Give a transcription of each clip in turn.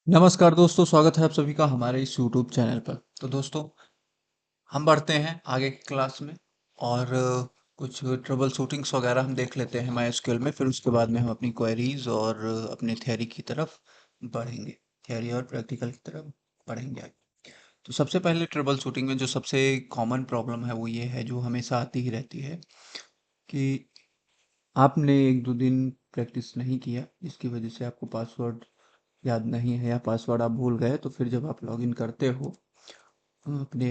नमस्कार दोस्तों, स्वागत है आप सभी का हमारे इस YouTube चैनल पर। तो दोस्तों, हम बढ़ते हैं आगे की क्लास में और कुछ ट्रबल शूटिंग्स वगैरह हम देख लेते हैं MySQL में। फिर उसके बाद में हम अपनी क्वेरीज और अपने थ्योरी की तरफ बढ़ेंगे। थ्योरी और प्रैक्टिकल की तरफ बढ़ेंगे आगे। तो सबसे पहले ट्रबल शूटिंग में जो सबसे कॉमन प्रॉब्लम है वो ये है, जो हमेशा आती ही रहती है, कि आपने एक दो दिन प्रैक्टिस नहीं किया, जिसकी वजह से आपको पासवर्ड याद नहीं है या पासवर्ड आप भूल गए। तो फिर जब आप लॉगिन करते हो अपने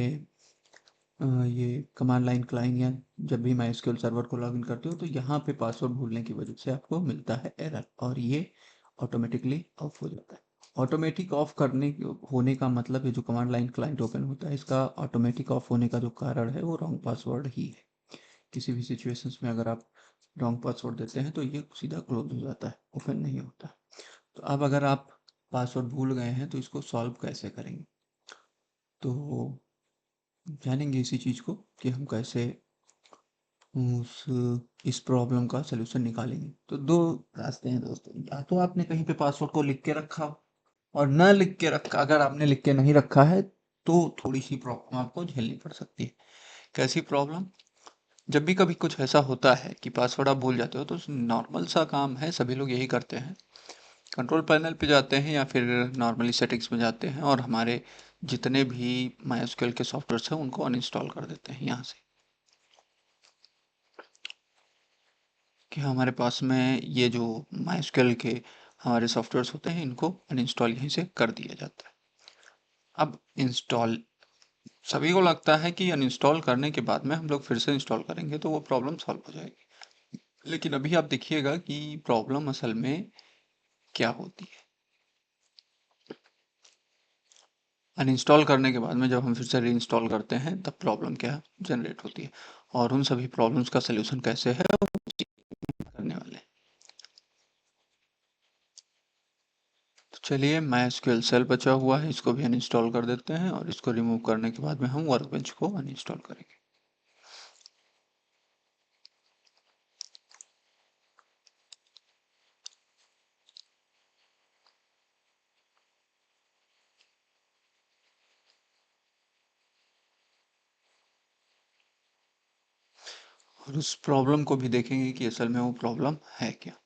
ये कमांड लाइन क्लाइंट या जब भी MySQL सर्वर को लॉगिन करते हो, तो यहाँ पे पासवर्ड भूलने की वजह से आपको मिलता है एरर, और ये ऑटोमेटिकली ऑफ हो जाता है। ऑटोमेटिक ऑफ होने का मतलब है, जो कमांड लाइन क्लाइंट ओपन होता है, इसका ऑटोमेटिक ऑफ होने का जो कारण है वो रॉन्ग पासवर्ड ही है। किसी भी सिचुएशंस में अगर आप रॉन्ग पासवर्ड देते हैं तो ये सीधा क्लोज हो जाता है, ओपन नहीं होता। तो अब अगर आप पासवर्ड भूल गए हैं तो इसको सॉल्व कैसे करेंगे, तो जानेंगे इसी चीज़ को कि हम कैसे उस इस प्रॉब्लम का सलूशन निकालेंगे। तो दो रास्ते हैं दोस्तों, या तो आपने कहीं पे पासवर्ड को लिख के रखा हो, और न लिख के रखा, अगर आपने लिख के नहीं रखा है तो थोड़ी सी प्रॉब्लम आपको झेलनी पड़ सकती है। कैसी प्रॉब्लम? जब भी कभी कुछ ऐसा होता है कि पासवर्ड आप भूल जाते हो, तो नॉर्मल सा काम है, सभी लोग यही करते हैं। कंट्रोल पैनल पे जाते हैं या फिर नॉर्मली सेटिंग्स में जाते हैं और हमारे जितने भी MySQL के सॉफ्टवेयर हैं उनको अनइंस्टॉल कर देते हैं यहाँ से, कि हमारे पास में ये जो MySQL के हमारे सॉफ्टवेयर्स होते हैं इनको अनइंस्टॉल यहीं से कर दिया जाता है। अब इंस्टॉल, सभी को लगता है कि अनइंस्टॉल करने के बाद में हम लोग फिर से इंस्टॉल करेंगे तो वो प्रॉब्लम सॉल्व हो जाएगी। लेकिन अभी आप देखिएगा कि प्रॉब्लम असल में क्या होती है। अनइंस्टॉल करने के बाद में जब हम फिर से रीइंस्टॉल करते हैं तब प्रॉब्लम क्या जनरेट होती है, और उन सभी प्रॉब्लम्स का सलूशन कैसे है वो करने वाले हैं। तो चलिए, MySQL सेल बचा हुआ है, इसको भी अनइंस्टॉल कर देते हैं, और इसको रिमूव करने के बाद में हम वर्कबेंच को अनइंस्टॉल करेंगे। और उस प्रॉब्लम को भी देखेंगे कि असल में वो प्रॉब्लम है क्या।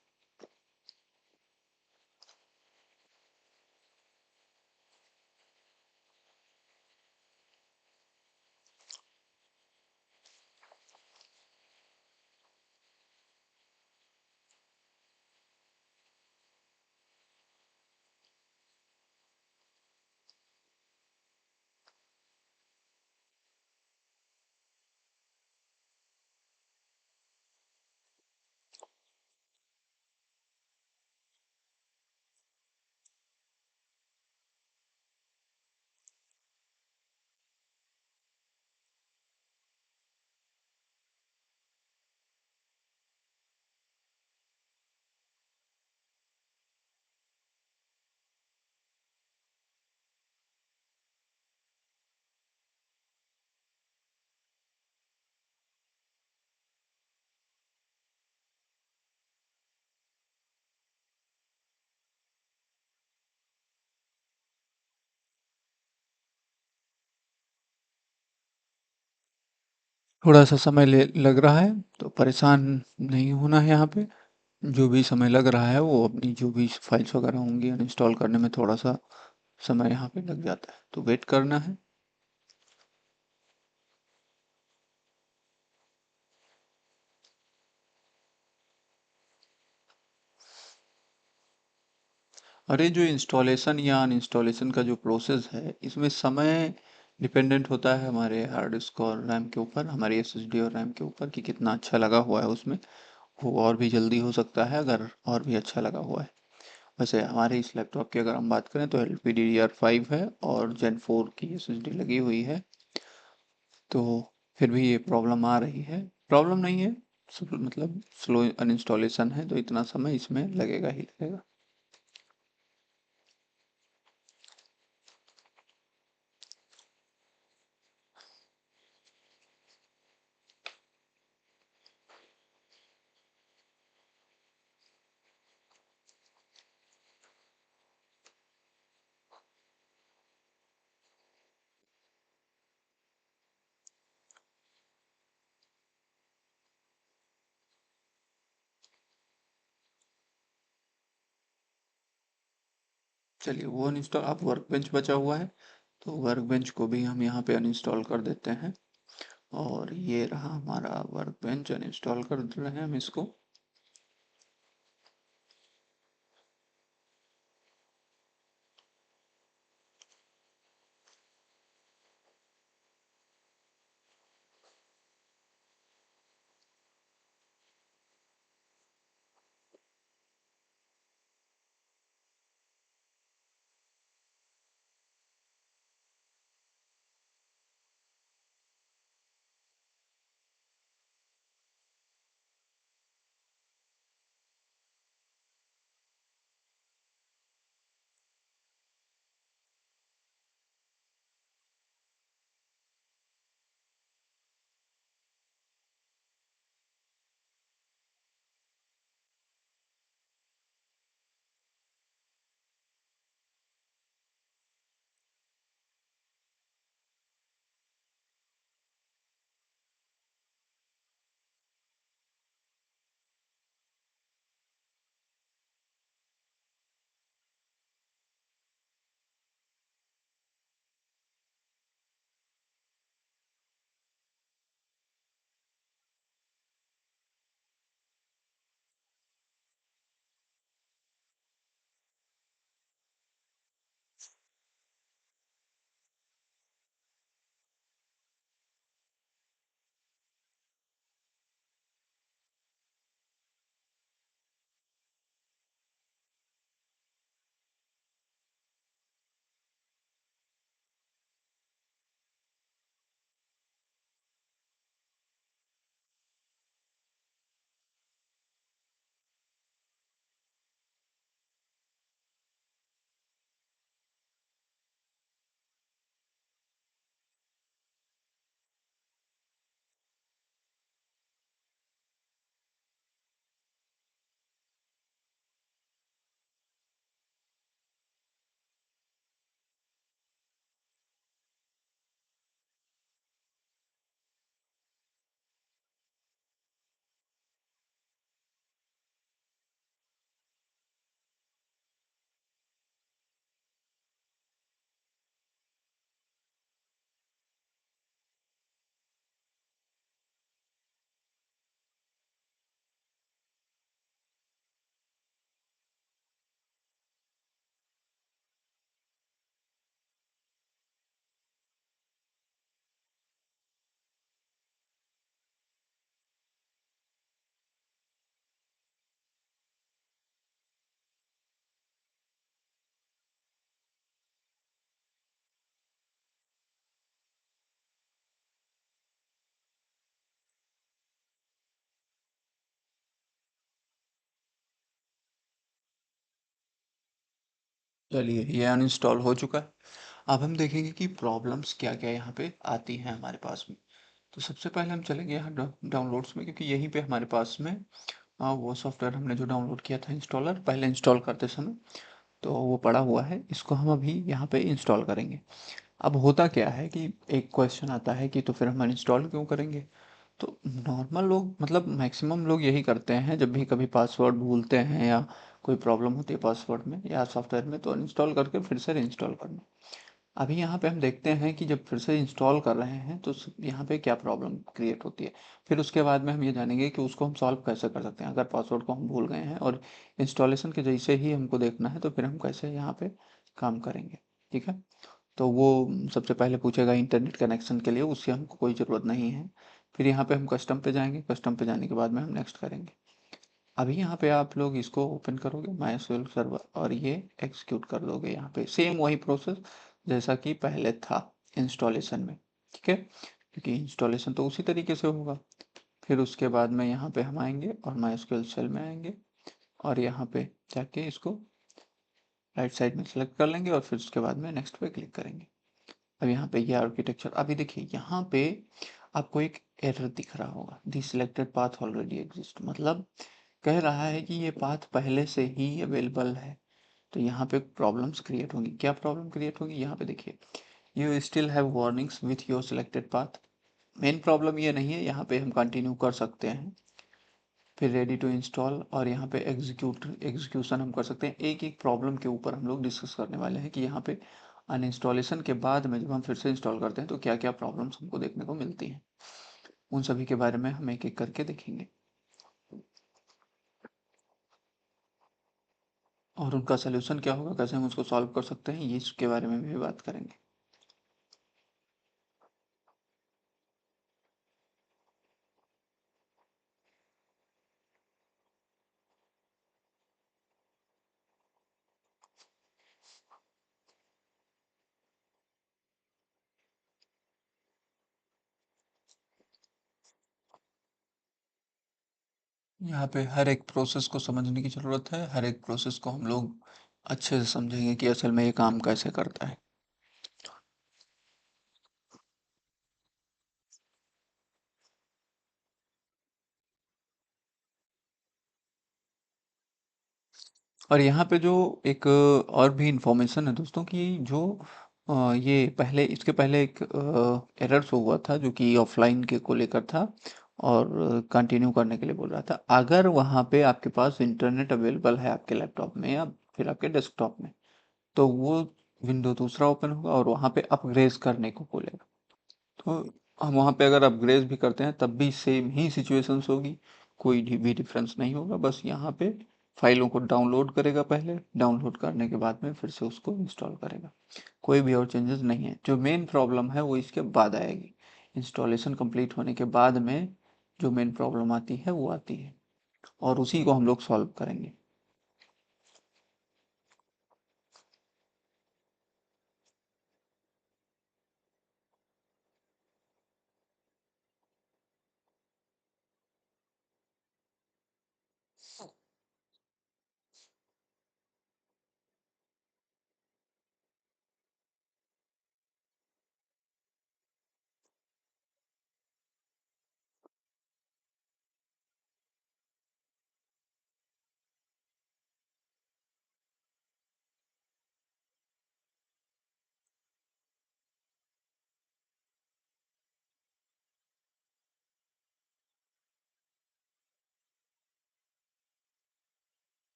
थोड़ा सा समय लग रहा है, तो परेशान नहीं होना है यहाँ पे। जो भी समय लग रहा है वो अपनी जो भी फाइल्स वगैरह होंगी अनइंस्टॉल करने में थोड़ा सा समय यहाँ पे लग जाता है, तो वेट करना है। और ये जो इंस्टॉलेशन या अनइंस्टॉलेशन का जो प्रोसेस है, इसमें समय डिपेंडेंट होता है हमारे हार्ड डिस्क और रैम के ऊपर, हमारी SSD और रैम के ऊपर, कि कितना अच्छा लगा हुआ है उसमें। वो और भी जल्दी हो सकता है अगर और भी अच्छा लगा हुआ है। वैसे हमारे इस लैपटॉप की अगर हम बात करें तो LPDDR5 है और Gen 4 की SSD लगी हुई है, तो फिर भी ये प्रॉब्लम आ रही है। प्रॉब्लम नहीं है, मतलब स्लो अनइंस्टॉलेशन है, तो इतना समय इसमें लगेगा ही लगेगा। चलिए वो अनइंस्टॉल, अब वर्क बेंच बचा हुआ है, तो वर्क बेंच को भी हम यहाँ पे अनइंस्टॉल कर देते हैं। और ये रहा हमारा वर्क बेंच, अनइंस्टॉल कर दे रहे हैं हम इसको। चलिए ये अनइंस्टॉल हो चुका है। अब हम देखेंगे कि प्रॉब्लम्स क्या क्या यहाँ पे आती हैं हमारे पास में। तो सबसे पहले हम चलेंगे यहाँ डाउनलोड्स में, क्योंकि यहीं पे हमारे पास में वो सॉफ्टवेयर हमने जो डाउनलोड किया था इंस्टॉलर पहले इंस्टॉल करते समय, तो वो पड़ा हुआ है, इसको हम अभी यहाँ पे इंस्टॉल करेंगे। अब होता क्या है कि एक क्वेश्चन आता है कि तो फिर हम इंस्टॉल क्यों करेंगे। तो नॉर्मल लोग, मतलब मैक्सिमम लोग यही करते हैं, जब भी कभी पासवर्ड भूलते हैं या कोई प्रॉब्लम होती है पासवर्ड में या सॉफ्टवेयर में, तो इंस्टॉल करके फिर से इंस्टॉल करना। अभी यहाँ पे हम देखते हैं कि जब फिर से इंस्टॉल कर रहे हैं तो यहाँ पे क्या प्रॉब्लम क्रिएट होती है। फिर उसके बाद में हम ये जानेंगे कि उसको हम सॉल्व कैसे कर सकते हैं, अगर पासवर्ड को हम भूल गए हैं और इंस्टॉलेशन के जैसे ही हमको देखना है, तो फिर हम कैसे यहाँ पे काम करेंगे। ठीक है। तो वो सबसे पहले पूछेगा इंटरनेट कनेक्शन के लिए, उसकी हमको कोई ज़रूरत नहीं है। फिर यहाँ पे हम कस्टम पे जाएंगे, कस्टम पे जाने के बाद में हम नेक्स्ट करेंगे। अभी यहाँ पे आप लोग इसको ओपन करोगे माई एसक्यूएल सर्वर और ये एग्जीक्यूट कर दोगे, यहाँ पे सेम वही प्रोसेस जैसा कि पहले था इंस्टॉलेशन में। ठीक है, क्योंकि इंस्टॉलेशन तो उसी तरीके से होगा। फिर उसके बाद में यहाँ पे हम आएंगे और माई एसक्यूएल शेल में आएंगे और यहाँ पे जाके इसको राइट साइड में सेलेक्ट कर लेंगे और फिर उसके बाद में नेक्स्ट पे क्लिक करेंगे। अब यहाँ पे ये आर्किटेक्चर, अभी देखिए यहाँ पे आपको एक एरर दिख रहा होगा, दी सिलेक्टेड पाथ ऑलरेडी एग्जिस्ट, मतलब कह रहा है कि ये पाथ पहले से ही अवेलेबल है। तो यहाँ पे प्रॉब्लम्स क्रिएट होंगी। क्या प्रॉब्लम क्रिएट होगी, यहाँ पे देखिए, you still have warnings with your selected path. Main problem ये नहीं है, यहाँ पे हम कंटिन्यू कर सकते हैं। फिर रेडी टू इंस्टॉल, और यहाँ पे एग्जीक्यूशन हम कर सकते हैं। एक एक प्रॉब्लम के ऊपर हम लोग डिस्कस करने वाले हैं कि यहाँ पे अनइंस्टॉलेशन के बाद में जब हम फिर से इंस्टॉल करते हैं तो क्या क्या प्रॉब्लम्स हमको देखने को मिलती हैं, उन सभी के बारे में हम एक एक करके देखेंगे और उनका सोल्यूशन क्या होगा, कैसे हम उसको सॉल्व कर सकते हैं, ये इसके बारे में भी बात करेंगे। यहाँ पे हर एक प्रोसेस को समझने की ज़रूरत है, हर एक प्रोसेस को हम लोग अच्छे से समझेंगे कि असल में ये काम कैसे करता है। और यहाँ पे जो एक और भी इंफॉर्मेशन है दोस्तों कि जो ये पहले, इसके पहले एक एरर शो हुआ था जो कि ऑफलाइन के को लेकर था और कंटिन्यू करने के लिए बोल रहा था। अगर वहाँ पे आपके पास इंटरनेट अवेलेबल है आपके लैपटॉप में या फिर आपके डेस्कटॉप में, तो वो विंडो दूसरा ओपन होगा और वहाँ पे अपग्रेड करने को बोलेगा। तो हम वहाँ पे अगर अपग्रेड भी करते हैं तब भी सेम ही सिचुएशंस होगी, कोई भी डिफरेंस नहीं होगा। बस यहाँ पे फाइलों को डाउनलोड करेगा, पहले डाउनलोड करने के बाद में फिर से उसको इंस्टॉल करेगा। कोई भी और चेंजेस नहीं है। जो मेन प्रॉब्लम है वो इसके बाद आएगी, इंस्टॉलेशन कंप्लीट होने के बाद में जो मेन प्रॉब्लम आती है वो आती है और उसी को हम लोग सॉल्व करेंगे।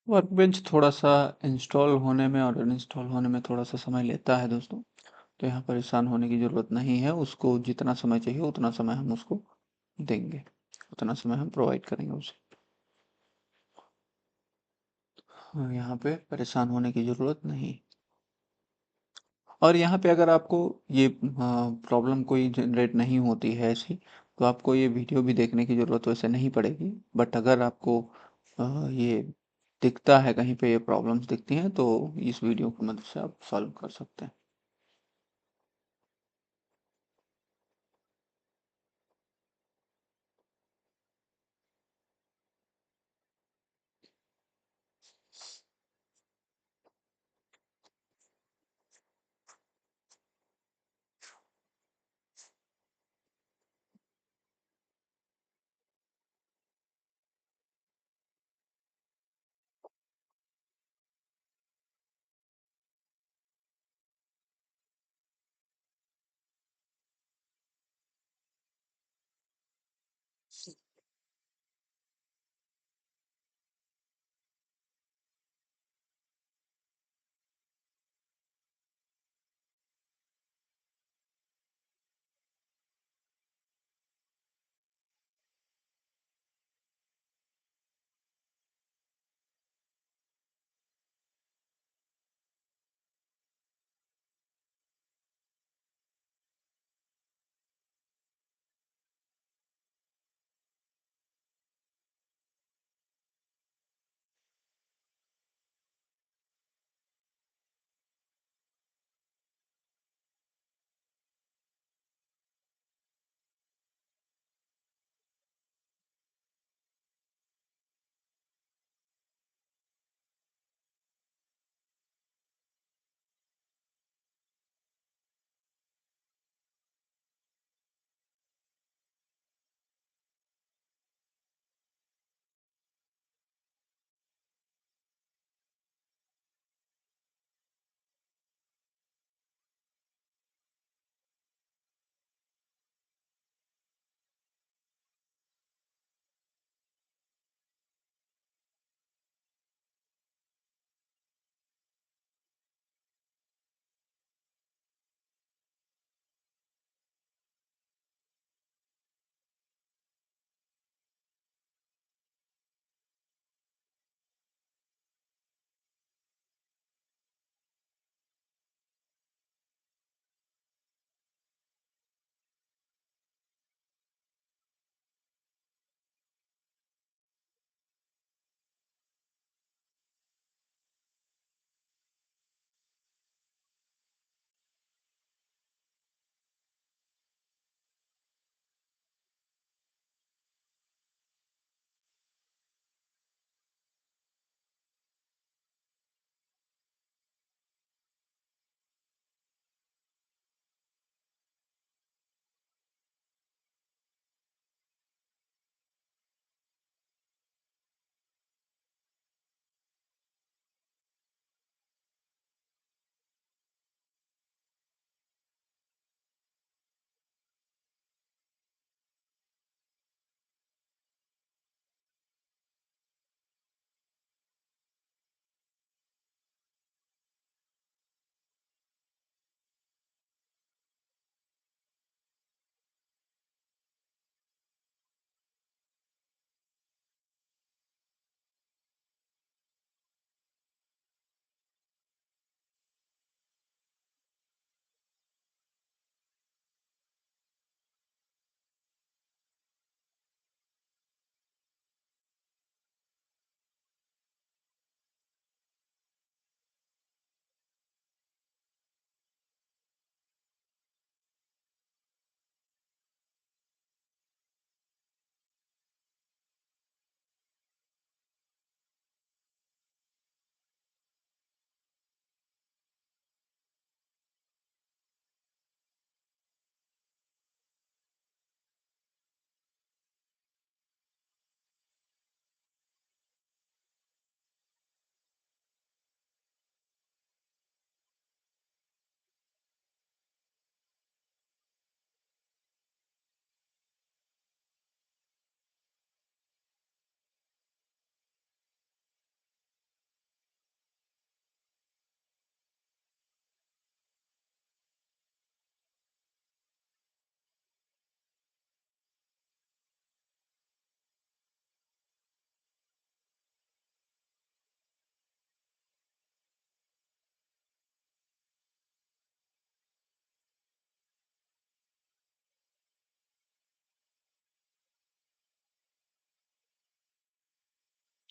वर्कबेंच थोड़ा सा इंस्टॉल होने में और अनइंस्टॉल होने में थोड़ा सा समय लेता है दोस्तों, तो यहाँ परेशान होने की ज़रूरत नहीं है। उसको जितना समय चाहिए उतना समय हम उसको देंगे, उतना समय हम प्रोवाइड करेंगे उसे। हाँ, यहाँ पे परेशान होने की ज़रूरत नहीं। और यहाँ पे अगर आपको ये प्रॉब्लम कोई जनरेट नहीं होती है ऐसी, तो आपको ये वीडियो भी देखने की ज़रूरत वैसे नहीं पड़ेगी। बट अगर आपको ये दिखता है, कहीं पे ये प्रॉब्लम्स दिखती हैं, तो इस वीडियो की मदद से आप सॉल्व कर सकते हैं।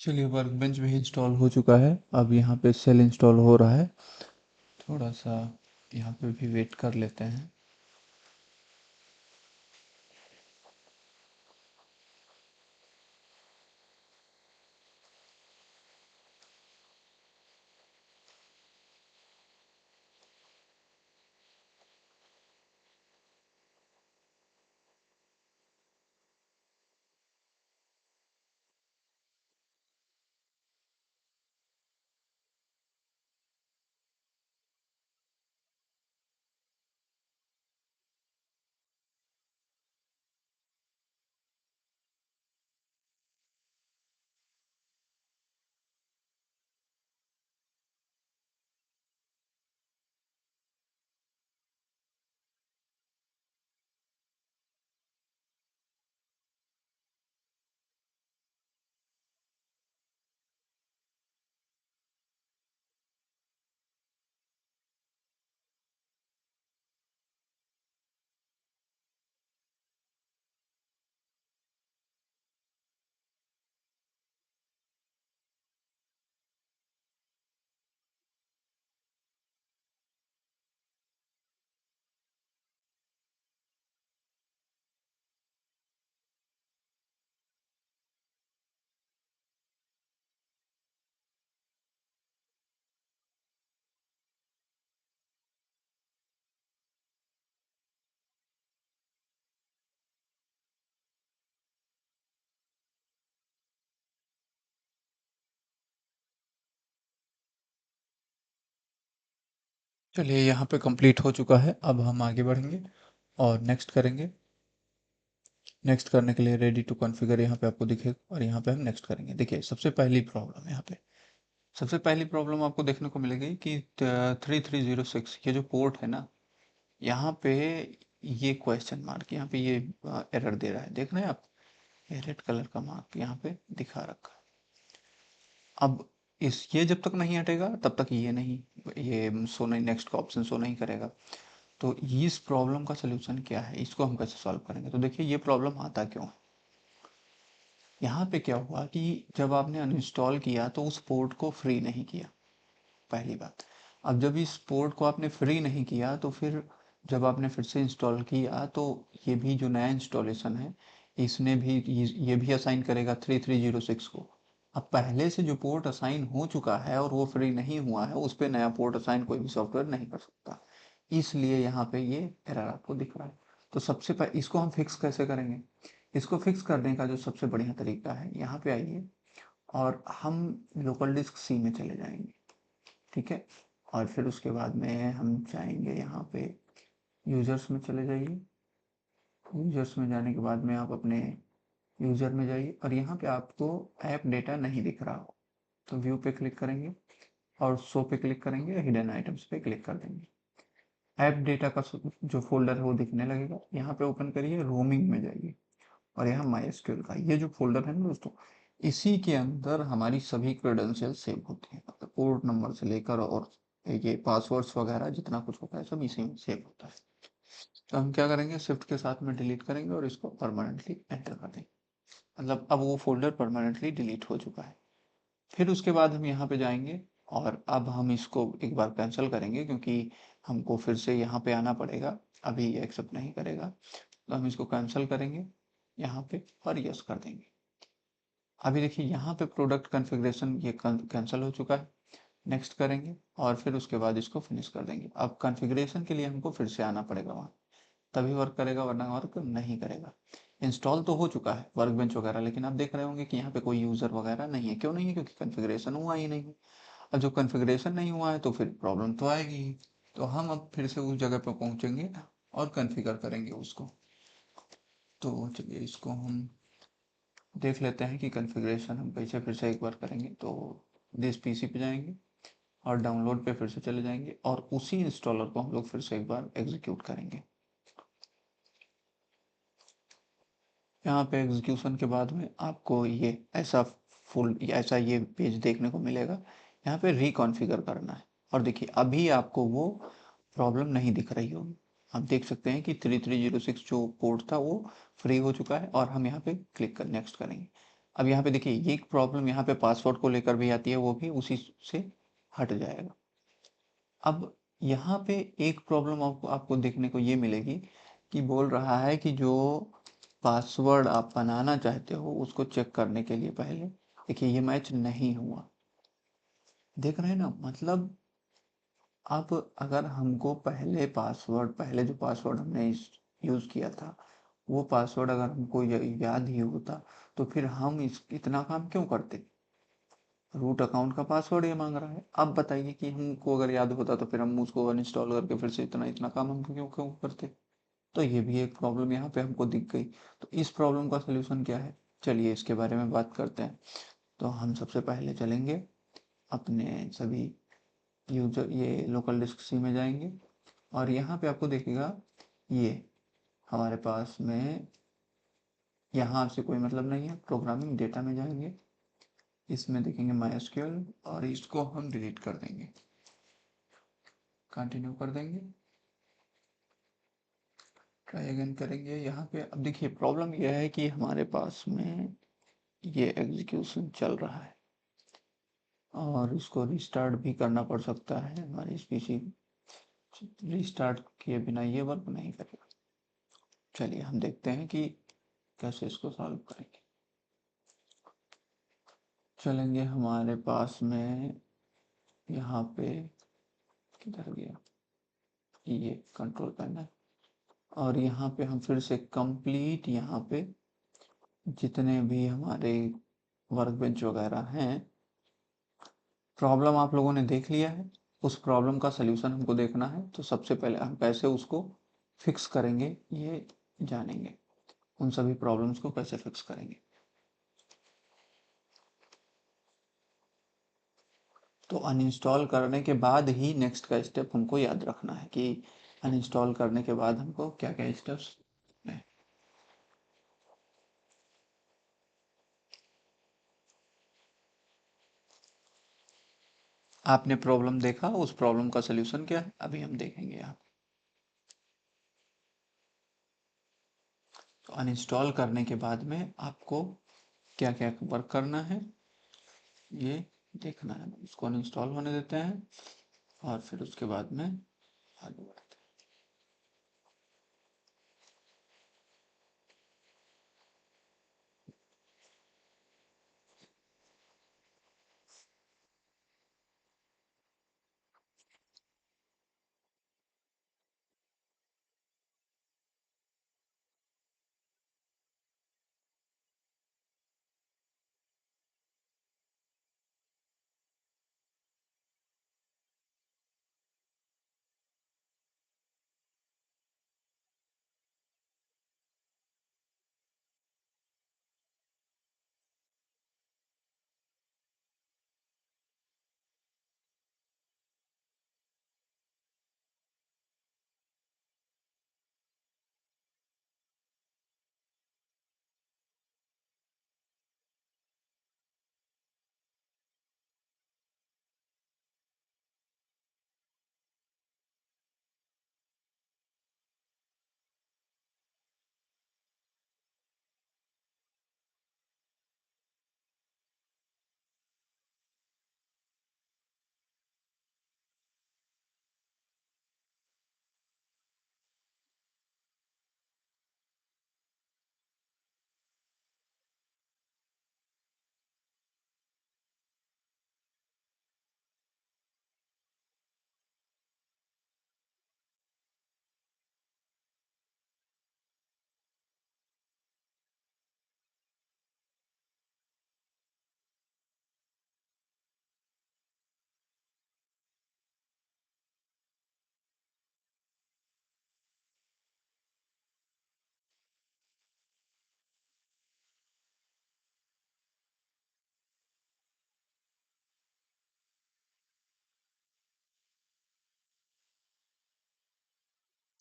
चलिए वर्कबेंच भी इंस्टॉल हो चुका है। अब यहाँ पे सेल इंस्टॉल हो रहा है। थोड़ा सा यहाँ पे भी वेट कर लेते हैं। चलिए यहाँ पे कंप्लीट हो चुका है। अब हम आगे बढ़ेंगे और नेक्स्ट करेंगे। नेक्स्ट करने के लिए रेडी टू कॉन्फ़िगर यहाँ पे आपको दिखेगा और यहाँ पे हम नेक्स्ट करेंगे। देखिए सबसे पहली प्रॉब्लम यहाँ पे, सबसे पहली प्रॉब्लम आपको देखने को मिलेगी कि 3306 ये जो पोर्ट है ना, यहाँ पे ये क्वेश्चन मार्क, यहाँ पे ये एरर दे रहा है। देख रहे हैं आप, ये रेड कलर का मार्क यहाँ पे दिखा रखा है। अब इस ये जब तक नहीं हटेगा तब तक ये नहीं, ये शो नहीं, नेक्स्ट का ऑप्शन शो नहीं करेगा। तो इस प्रॉब्लम का सलूशन क्या है, इसको हम कैसे सॉल्व करेंगे? तो देखिए ये प्रॉब्लम आता क्यों है। यहाँ पे क्या हुआ कि जब आपने अनइंस्टॉल किया तो उस पोर्ट को फ्री नहीं किया, पहली बात। अब जब इस पोर्ट को आपने फ्री नहीं किया तो फिर जब आपने फिर से इंस्टॉल किया तो ये भी जो नया इंस्टॉलेशन है इसने भी ये भी असाइन करेगा 3306 को। अब पहले से जो पोर्ट असाइन हो चुका है और वो फ्री नहीं हुआ है उस पर नया पोर्ट असाइन कोई भी सॉफ्टवेयर नहीं कर सकता। इसलिए यहाँ पे ये एरर आपको दिख रहा है। तो सबसे पहले इसको हम फिक्स कैसे करेंगे? इसको फिक्स करने का जो सबसे बढ़िया तरीका है, यहाँ पे आइए और हम लोकल डिस्क सी में चले जाएंगे। ठीक है, और फिर उसके बाद में हम जाएंगे यहाँ पे यूजर्स में चले जाइए। यूजर्स में जाने के बाद में आप अपने यूजर में जाइए और यहाँ पे आपको ऐप डेटा नहीं दिख रहा हो तो व्यू पे क्लिक करेंगे और शो पे क्लिक करेंगे, हिडन आइटम्स पे क्लिक कर देंगे। ऐप डेटा का जो फोल्डर है वो दिखने लगेगा। यहाँ पे ओपन करिए, रोमिंग में जाइए और यहाँ माई एसक्यूएल का ये जो फोल्डर है ना दोस्तों, इसी के अंदर हमारी सभी क्रेडेंशियल सेव होती हैं, मतलब पोर्ट नंबर से लेकर और ये पासवर्ड्स वगैरह जितना कुछ होता है सब इसी में सेव होता है। तो हम क्या करेंगे, शिफ्ट के साथ में डिलीट करेंगे और इसको परमानेंटली एंटर कर देंगे। मतलब अब वो फोल्डर परमानेंटली डिलीट हो चुका है। फिर उसके बाद हम यहाँ पे जाएंगे और अब हम इसको एक बार कैंसिल करेंगे क्योंकि हमको फिर से यहाँ पे आना पड़ेगा, अभी ये एक्सेप्ट नहीं करेगा। तो हम इसको कैंसिल करेंगे यहाँ पे और यस कर देंगे। अभी देखिए यहाँ पे प्रोडक्ट कॉन्फ़िगरेशन ये कैंसिल हो चुका है। नेक्स्ट करेंगे और फिर उसके बाद इसको फिनिश कर देंगे। अब कॉन्फ़िगरेशन के लिए हमको फिर से आना पड़ेगा वहाँ, तभी वर्क करेगा वरना वर्क नहीं करेगा। इंस्टॉल तो हो चुका है वर्कबेंच वगैरह, लेकिन आप देख रहे होंगे कि यहाँ पे कोई यूज़र वगैरह नहीं है। क्यों नहीं है? क्योंकि कॉन्फ़िगरेशन हुआ ही नहीं है। अब जब कॉन्फ़िगरेशन नहीं हुआ है तो फिर प्रॉब्लम तो आएगी ही। तो हम अब फिर से उस जगह पर पहुँचेंगे और कॉन्फ़िगर करेंगे उसको। तो चलिए इसको हम देख लेते हैं कि कॉन्फ़िगरेशन हम कैसे फिर से एक बार करेंगे। तो दिस पीसी पे जाएंगे और डाउनलोड पे फिर से चले जाएंगे और उसी इंस्टॉलर को हम लोग फिर से एक बार एग्जीक्यूट करेंगे। यहाँ पे एग्जीक्यूशन के बाद में आपको ये ऐसा ऐसा ये पेज देखने को मिलेगा। यहाँ पे रिकॉन्फ़िगर करना है और देखिए अभी आपको वो प्रॉब्लम नहीं दिख रही होगी। आप देख सकते हैं कि 3306 जो पोर्ट था वो फ्री हो चुका है और हम यहाँ पे क्लिक कर नेक्स्ट करेंगे। अब यहाँ पे देखिए ये एक प्रॉब्लम यहाँ पे पासवर्ड को लेकर भी आती है, वो भी उसी से हट जाएगा। अब यहाँ पे एक प्रॉब्लम आपको आपको देखने को ये मिलेगी कि बोल रहा है कि जो पासवर्ड आप बनाना चाहते हो उसको चेक करने के लिए पहले देखिए ये मैच नहीं हुआ। देख रहे हैं ना, मतलब अब अगर हमको पहले जो पासवर्ड हमने यूज़ किया था वो पासवर्ड अगर हमको याद ही होता तो फिर हम इस इतना काम क्यों करते। रूट अकाउंट का पासवर्ड ये मांग रहा है, अब बताइए कि हमको अगर याद होता तो फिर हम उसको अनइंस्टॉल करके फिर से इतना इतना काम हम क्यों क्यों करते। तो ये भी एक प्रॉब्लम यहाँ पे हमको दिख गई। तो इस प्रॉब्लम का सलूशन क्या है, चलिए इसके बारे में बात करते हैं। तो हम सबसे पहले चलेंगे अपने सभी यूजर ये लोकल डिस्क सी में जाएंगे और यहाँ पे आपको देखिएगा ये हमारे पास में यहाँ से कोई मतलब नहीं है, प्रोग्रामिंग डेटा में जाएंगे, इसमें देखेंगे माई और इसको हम डिलीट कर देंगे, कंटिन्यू कर देंगे, ट्राई अगेन करेंगे। यहाँ पे अब देखिए प्रॉब्लम यह है कि हमारे पास में ये एग्जीक्यूशन चल रहा है और इसको रिस्टार्ट भी करना पड़ सकता है, हमारी पीसी रिस्टार्ट किए बिना ये वर्क नहीं करेगा। चलिए हम देखते हैं कि कैसे इसको सॉल्व करेंगे। चलेंगे हमारे पास में यहाँ पे किधर गया ये कंट्रोल पैनल और यहाँ पे हम फिर से कंप्लीट यहाँ पे जितने भी हमारे वर्क बेंच वगैरह हैं प्रॉब्लम आप लोगों ने देख लिया है, उस प्रॉब्लम का सलूशन हमको देखना है। तो सबसे पहले हम कैसे उसको फिक्स करेंगे ये जानेंगे, उन सभी प्रॉब्लम्स को कैसे फिक्स करेंगे। तो अनइंस्टॉल करने के बाद ही नेक्स्ट का स्टेप हमको याद रखना है कि अनइंस्टॉल करने के बाद हमको क्या क्या स्टेप्स लें। आपने प्रॉब्लम देखा, उस प्रॉब्लम का सलूशन क्या है अभी हम देखेंगे यहाँ। तो अनइंस्टॉल करने के बाद में आपको क्या क्या वर्क करना है ये देखना है। इसको अनइंस्टॉल होने देते हैं और फिर उसके बाद में आगे बढ़ते हैं।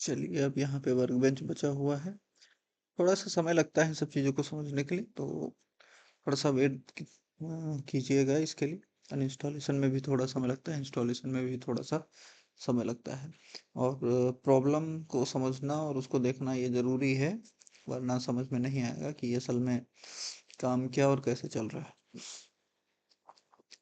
चलिए अब यहाँ पे वर्क बेंच बचा हुआ है, थोड़ा सा समय लगता है सब चीज़ों को समझने के लिए, तो थोड़ा सा वेट कीजिएगा इसके लिए। अनइंस्टॉलेशन में भी थोड़ा समय लगता है, इंस्टॉलेशन में भी थोड़ा सा समय लगता है और प्रॉब्लम को समझना और उसको देखना ये ज़रूरी है, वरना समझ में नहीं आएगा कि ये असल में काम क्या और कैसे चल रहा है।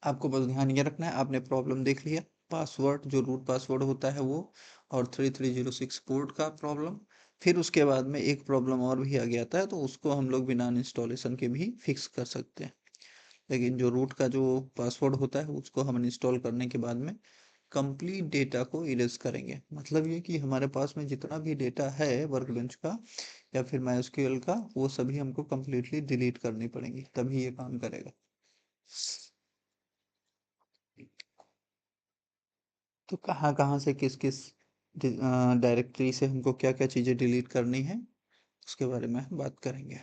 आपको बस ध्यान ये रखना है, आपने प्रॉब्लम देख लिया, पासवर्ड जो रूट पासवर्ड होता है वो, और 3306 पोर्ट का प्रॉब्लम। फिर उसके बाद में एक प्रॉब्लम और भी आ गया था, तो उसको हम लोग बिना इंस्टॉलेशन के भी फिक्स कर सकते हैं। लेकिन जो रूट का जो पासवर्ड होता है उसको हम इंस्टॉल करने के बाद में कंप्लीट डेटा को इरेज करेंगे। मतलब ये कि हमारे पास में जितना भी डेटा है वर्कबेंच का या फिर माइस्क्यूएल का, वो सभी हमको कंप्लीटली डिलीट करनी पड़ेंगी, तभी ये काम करेगा। तो कहाँ कहाँ से किस किस डायरेक्टरी से हमको क्या क्या चीज़ें डिलीट करनी है, उसके बारे में हम बात करेंगे।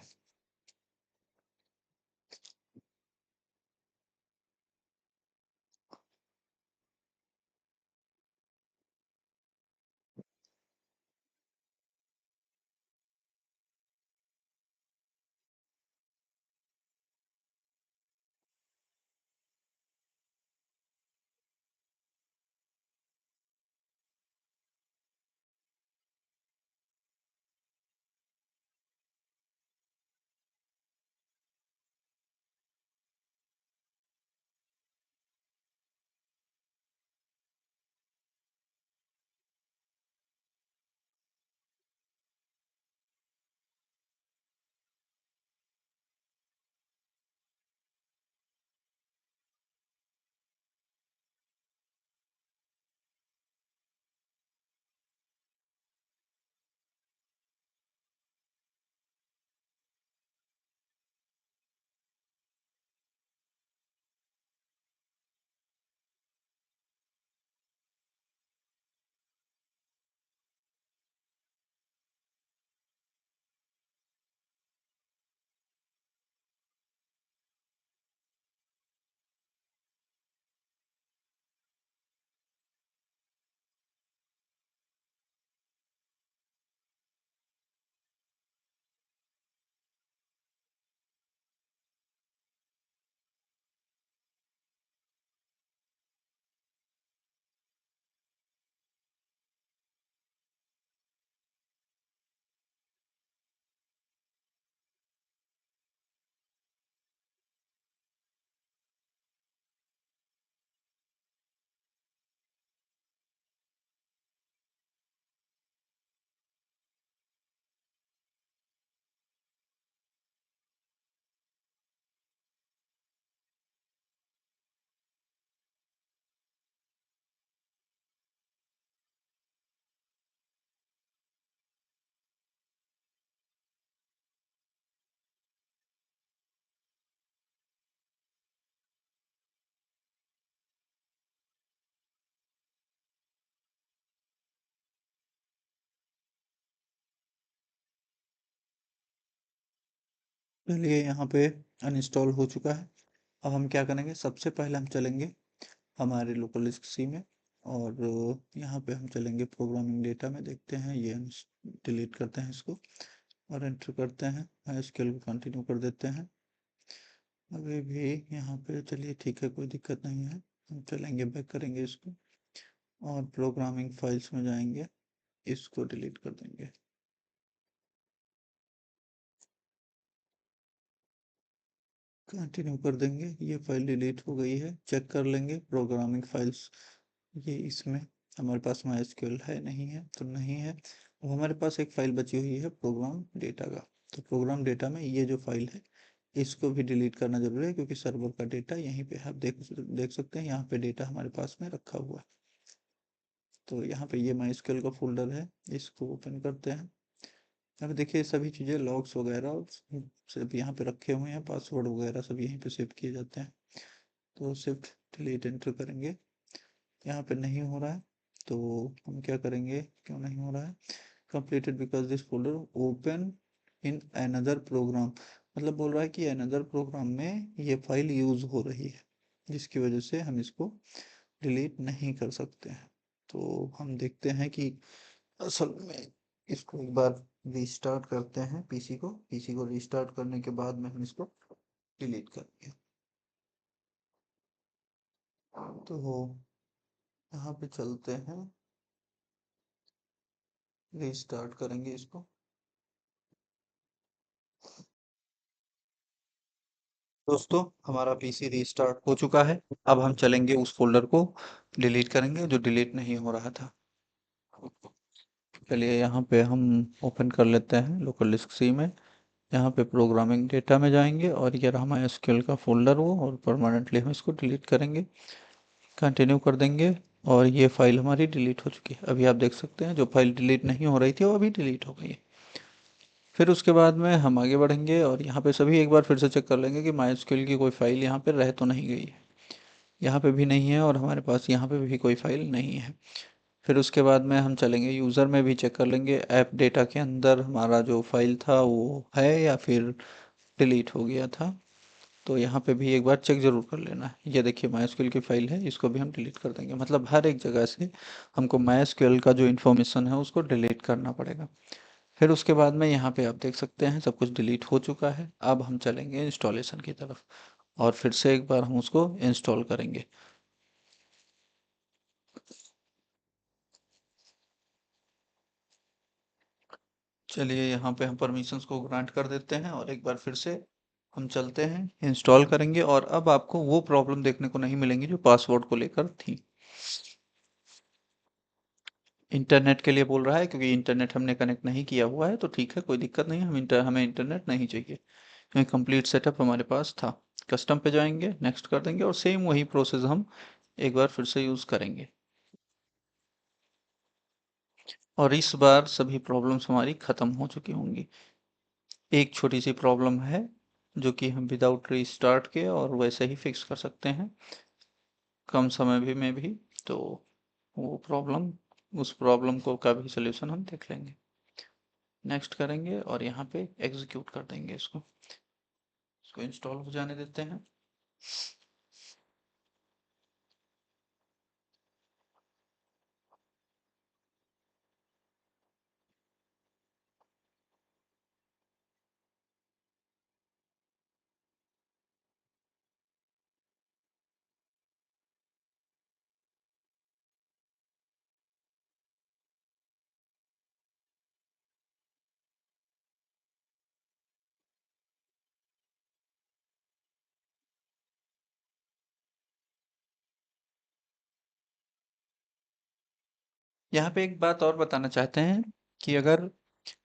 चलिए यहाँ पे अनइंस्टॉल हो चुका है। अब हम क्या करेंगे, सबसे पहले हम चलेंगे हमारे लोकल सी में, और यहाँ पे हम चलेंगे प्रोग्रामिंग डेटा में, देखते हैं ये हम डिलीट करते हैं इसको और एंटर करते हैं, एसक्यूएल को कंटिन्यू कर देते हैं। अभी भी यहाँ पे चलिए ठीक है, कोई दिक्कत नहीं है। हम चलेंगे बैक करेंगे इसको और प्रोग्रामिंग फाइल्स में जाएंगे, इसको डिलीट कर देंगे। कंटिन्यू कर देंगे, ये फाइल डिलीट हो गई है। चेक कर लेंगे प्रोग्रामिंग फाइल्स, ये इसमें हमारे पास माइस्क्यूएल है नहीं है, तो नहीं है। अब हमारे पास एक फाइल बची हुई है प्रोग्राम डेटा का, तो प्रोग्राम डेटा में ये जो फाइल है इसको भी डिलीट करना जरूरी है, क्योंकि सर्वर का डेटा यहीं पे आप देख सकते हैं, यहाँ पे डेटा हमारे पास में रखा हुआ है। तो यहाँ पे ये माइस्क्यूएल का फोल्डर है, इसको ओपन करते हैं। अब देखिए सभी चीज़ें लॉग्स वगैरह सब यहाँ पे रखे हुए हैं, पासवर्ड वगैरह सब यहीं पे सेव किए जाते हैं। तो शिफ्ट डिलीट एंटर करेंगे, यहाँ पे नहीं हो रहा है, तो हम क्या करेंगे, क्यों नहीं हो रहा है, completed because this folder open in another program, मतलब बोल रहा है कि another program में ये फाइल यूज हो रही है, जिसकी वजह से हम इसको डिलीट नहीं कर सकते हैं। तो हम देखते हैं कि असल में इसको एक बार रीस्टार्ट करते हैं, पीसी को रीस्टार्ट करने के बाद में हम इसको डिलीट करेंगे। तो यहाँ पे चलते हैं, रीस्टार्ट करेंगे इसको। दोस्तों, हमारा पीसी रीस्टार्ट हो चुका है। अब हम चलेंगे उस फोल्डर को डिलीट करेंगे जो डिलीट नहीं हो रहा था। चलिए यहाँ पे हम ओपन कर लेते हैं लोकल डिस्क सी में। यहाँ पे प्रोग्रामिंग डेटा में जाएंगे और ये रहा हमारा एसक्यूएल का फोल्डर वो, और परमानेंटली हम इसको डिलीट करेंगे। कंटिन्यू कर देंगे और ये फाइल हमारी डिलीट हो चुकी है। अभी आप देख सकते हैं जो फाइल डिलीट नहीं हो रही थी वो अभी डिलीट हो गई है। फिर उसके बाद में हम आगे बढ़ेंगे और यहाँ पे सभी एक बार फिर से चेक कर लेंगे कि माइस्क्यूएल की कोई फाइल यहाँ पे रह तो नहीं गई है। यहाँ पे भी नहीं है और हमारे पास यहाँ पे भी कोई फाइल नहीं है। फिर उसके बाद में हम चलेंगे यूज़र में भी चेक कर लेंगे ऐप डेटा के अंदर हमारा जो फाइल था वो है या फिर डिलीट हो गया था। तो यहाँ पे भी एक बार चेक ज़रूर कर लेना है। ये देखिए माइस्क्यूएल की फाइल है, इसको भी हम डिलीट कर देंगे। मतलब हर एक जगह से हमको माइस्क्यूएल का जो इन्फॉर्मेशन है उसको डिलीट करना पड़ेगा। फिर उसके बाद में यहाँ पे आप देख सकते हैं सब कुछ डिलीट हो चुका है। अब हम चलेंगे इंस्टॉलेशन की तरफ और फिर से एक बार हम उसको इंस्टॉल करेंगे। चलिए यहाँ पे हम परमिशंस को ग्रांट कर देते हैं और एक बार फिर से हम चलते हैं इंस्टॉल करेंगे। और अब आपको वो प्रॉब्लम देखने को नहीं मिलेंगी जो पासवर्ड को लेकर थी। इंटरनेट के लिए बोल रहा है क्योंकि इंटरनेट हमने कनेक्ट नहीं किया हुआ है, तो ठीक है, कोई दिक्कत नहीं है। हमें इंटरनेट नहीं चाहिए क्योंकि कंप्लीट सेटअप हमारे पास था। कस्टम पे जाएंगे, नेक्स्ट कर देंगे और सेम वही प्रोसेस हम एक बार फिर से यूज़ करेंगे। और इस बार सभी प्रॉब्लम्स हमारी ख़त्म हो चुकी होंगी। एक छोटी सी प्रॉब्लम है जो कि हम विदाउट रीस्टार्ट के और वैसे ही फिक्स कर सकते हैं कम समय भी में भी। तो वो प्रॉब्लम उस प्रॉब्लम को का भी सलूशन हम देख लेंगे। नेक्स्ट करेंगे और यहाँ पे एग्जीक्यूट कर देंगे इसको इंस्टॉल हो जाने देते हैं। यहाँ पे एक बात और बताना चाहते हैं कि अगर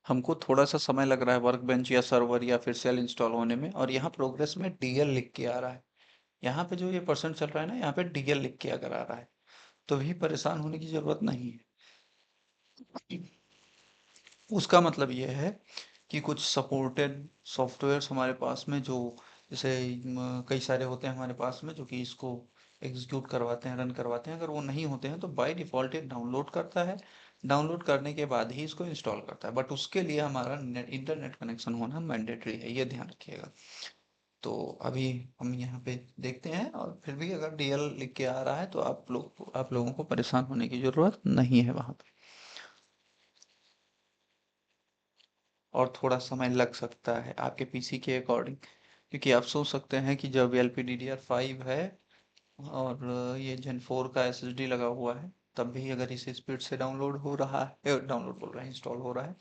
हमको थोड़ा सा समय लग रहा है वर्क बेंच या सर्वर या फिर सेल इंस्टॉल होने में, और यहाँ प्रोग्रेस में डीएल लिख के आ रहा है, यहाँ पे जो ये परसेंट चल रहा है ना, यहाँ पे डीएल लिख के अगर आ रहा है तो भी परेशान होने की जरूरत नहीं है। उसका मतलब ये है कि कुछ सपोर्टेड सॉफ्टवेयर्स हमारे पास में जो जैसे कई सारे होते हैं हमारे पास में जो कि इसको एग्जीक्यूट करवाते हैं, रन करवाते हैं। अगर वो नहीं होते हैं तो बाय डिफ़ॉल्ट ये डाउनलोड करता है। डाउनलोड करने के बाद ही इसको इंस्टॉल करता है, बट उसके लिए हमारा नेट इंटरनेट कनेक्शन होना मैंडेटरी है, ये ध्यान रखिएगा। तो अभी हम यहाँ पे देखते हैं और फिर भी अगर डीएल लिख के आ रहा है तो आप लोगों को परेशान होने की ज़रूरत नहीं है वहाँ पे। और थोड़ा समय लग सकता है आपके पीसी के अकॉर्डिंग, क्योंकि आप सोच सकते हैं कि जब LPDDR5 है और ये Gen 4 का SSD लगा हुआ है, तब भी अगर इस स्पीड से डाउनलोड हो रहा है, डाउनलोड बोल रहा है, इंस्टॉल हो रहा है,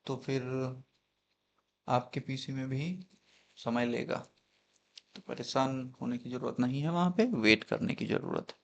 तो फिर आपके पीसी में भी समय लेगा। तो परेशान होने की ज़रूरत नहीं है, वहाँ पे वेट करने की ज़रूरत है।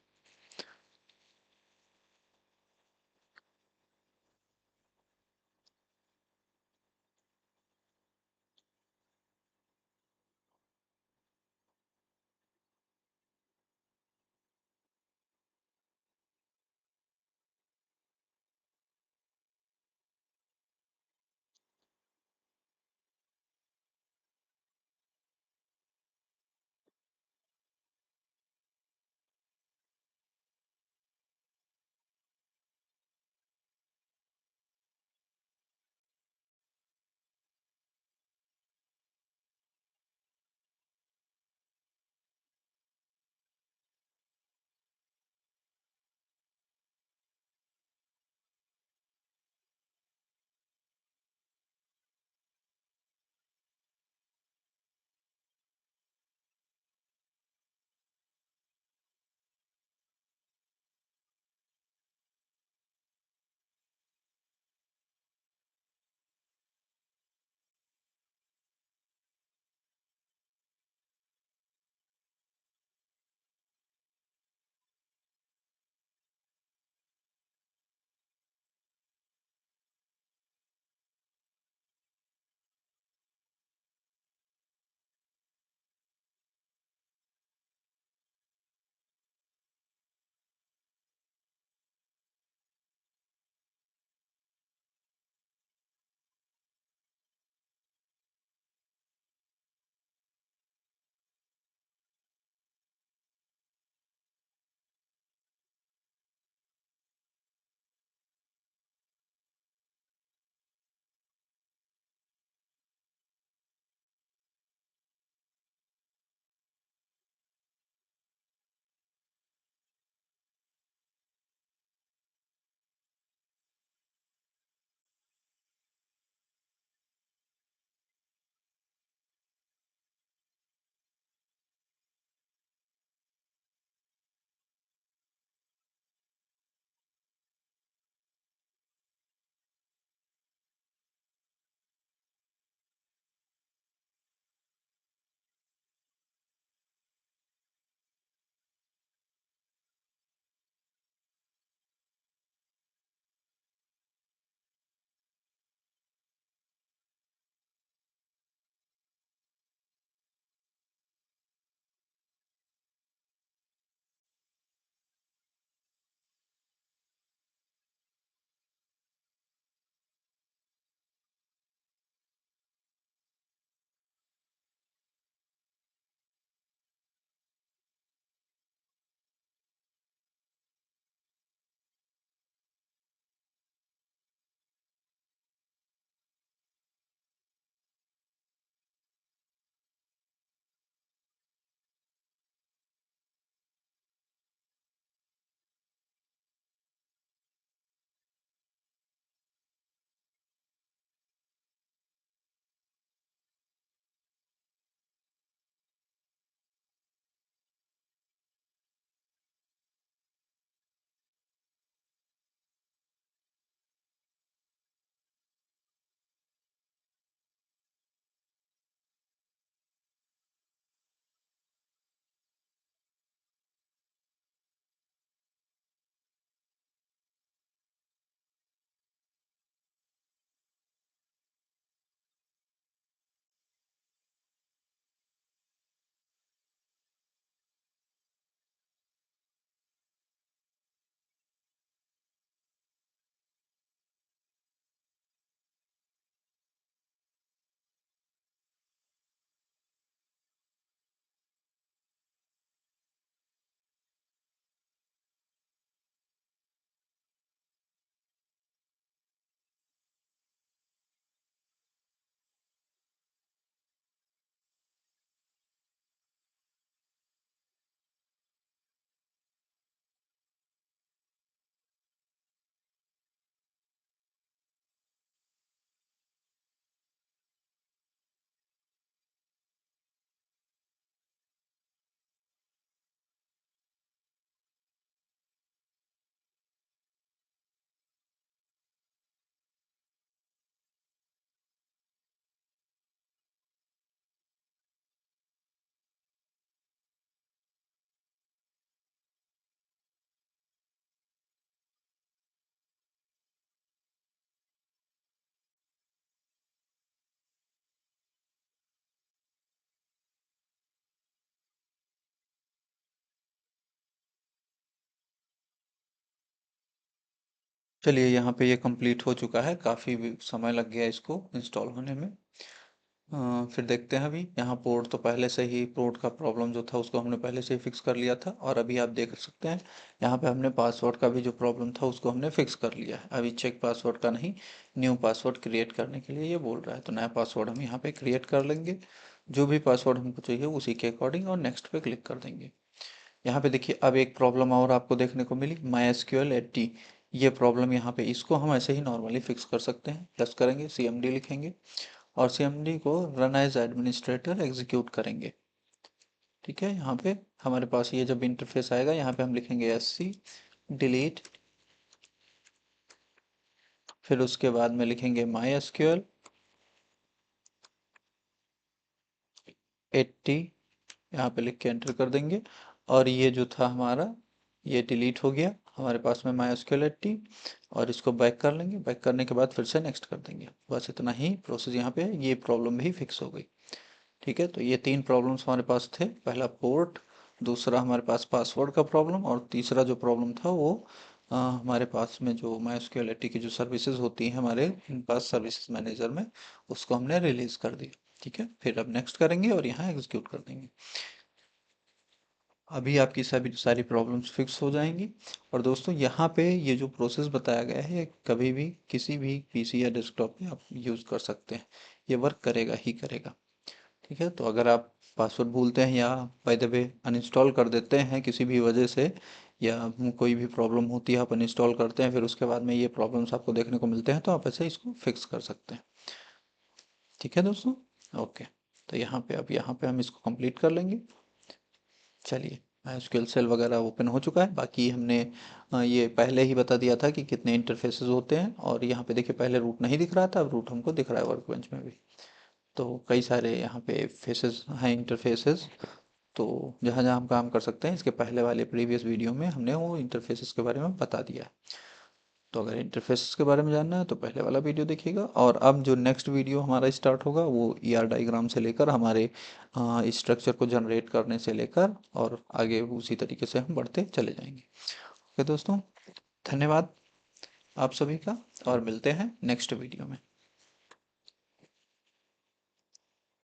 चलिए यहाँ पे ये कंप्लीट हो चुका है, काफ़ी समय लग गया इसको इंस्टॉल होने में। फिर देखते हैं अभी यहाँ पोर्ट तो पहले से ही पोर्ट का प्रॉब्लम जो था उसको हमने पहले से ही फिक्स कर लिया था, और अभी आप देख सकते हैं यहाँ पे हमने पासवर्ड का भी जो प्रॉब्लम था उसको हमने फिक्स कर लिया है। अभी चेक पासवर्ड का नहीं, न्यू पासवर्ड क्रिएट करने के लिए ये बोल रहा है, तो नया पासवर्ड हम यहाँ पे क्रिएट कर लेंगे। जो भी पासवर्ड हमको चाहिए उसी के अकॉर्डिंग, और नेक्स्ट पे क्लिक कर देंगे। यहाँ पे देखिए अब एक प्रॉब्लम और आपको देखने को मिली, MySQL 80। ये प्रॉब्लम यहाँ पे इसको हम ऐसे ही नॉर्मली फिक्स कर सकते हैं। प्लस करेंगे, CMD लिखेंगे और CMD को रन एज एडमिनिस्ट्रेटर एग्जीक्यूट करेंगे। ठीक है, यहाँ पे हमारे पास ये जब इंटरफेस आएगा यहाँ पे हम लिखेंगे SC डिलीट, फिर उसके बाद में लिखेंगे MySQL 80, यहाँ पे लिख के एंटर कर देंगे। और ये जो था हमारा ये डिलीट हो गया हमारे पास में MySQL 80, और इसको बैक कर लेंगे। बैक करने के बाद फिर से नेक्स्ट कर देंगे। बस इतना ही प्रोसेस यहाँ पे है, ये प्रॉब्लम भी फिक्स हो गई। ठीक है, तो ये तीन प्रॉब्लम्स हमारे पास थे, पहला पोर्ट, दूसरा हमारे पास पासवर्ड का प्रॉब्लम, और तीसरा जो प्रॉब्लम था वो हमारे पास में जो MySQL 80 की जो सर्विसेज होती हैं हमारे पास सर्विसेज मैनेजर में, उसको हमने रिलीज कर दिया। ठीक है, फिर अब नेक्स्ट करेंगे और यहाँ एग्जीक्यूट कर देंगे। अभी आपकी सभी सारी प्रॉब्लम्स फिक्स हो जाएंगी। और दोस्तों यहाँ पे ये जो प्रोसेस बताया गया है, ये कभी भी किसी भी PC या डेस्कटॉप पे आप यूज़ कर सकते हैं, ये वर्क करेगा ही करेगा। ठीक है, तो अगर आप पासवर्ड भूलते हैं या बाय द वे अनइंस्टॉल कर देते हैं किसी भी वजह से, या कोई भी प्रॉब्लम होती है आप अनइंस्टॉल करते हैं फिर उसके बाद में ये प्रॉब्लम्स आपको देखने को मिलते हैं, तो आप ऐसे इसको फिक्स कर सकते हैं। ठीक है दोस्तों, ओके। तो यहाँ पे हम इसको कंप्लीट कर लेंगे। चलिए, MySQL सेल वगैरह ओपन हो चुका है। बाकी हमने ये पहले ही बता दिया था कि कितने इंटरफेसेस होते हैं, और यहाँ पे देखिए पहले रूट नहीं दिख रहा था, अब रूट हमको दिख रहा है वर्कबेंच में भी। तो कई सारे यहाँ पे फेसेस हैं, इंटरफेसेस। तो जहाँ जहाँ हम काम कर सकते हैं, इसके पहले वाले प्रीवियस वीडियो में हमने वो इंटरफेसेस के बारे में बता दिया है। तो अगर इंटरफेसेस के बारे में जानना है तो पहले वाला वीडियो देखिएगा। और अब जो नेक्स्ट वीडियो हमारा स्टार्ट होगा वो ER डायग्राम से लेकर हमारे स्ट्रक्चर को जनरेट करने से लेकर और आगे उसी तरीके से हम बढ़ते चले जाएंगे। ओके दोस्तों, धन्यवाद आप सभी का, और मिलते हैं नेक्स्ट वीडियो में।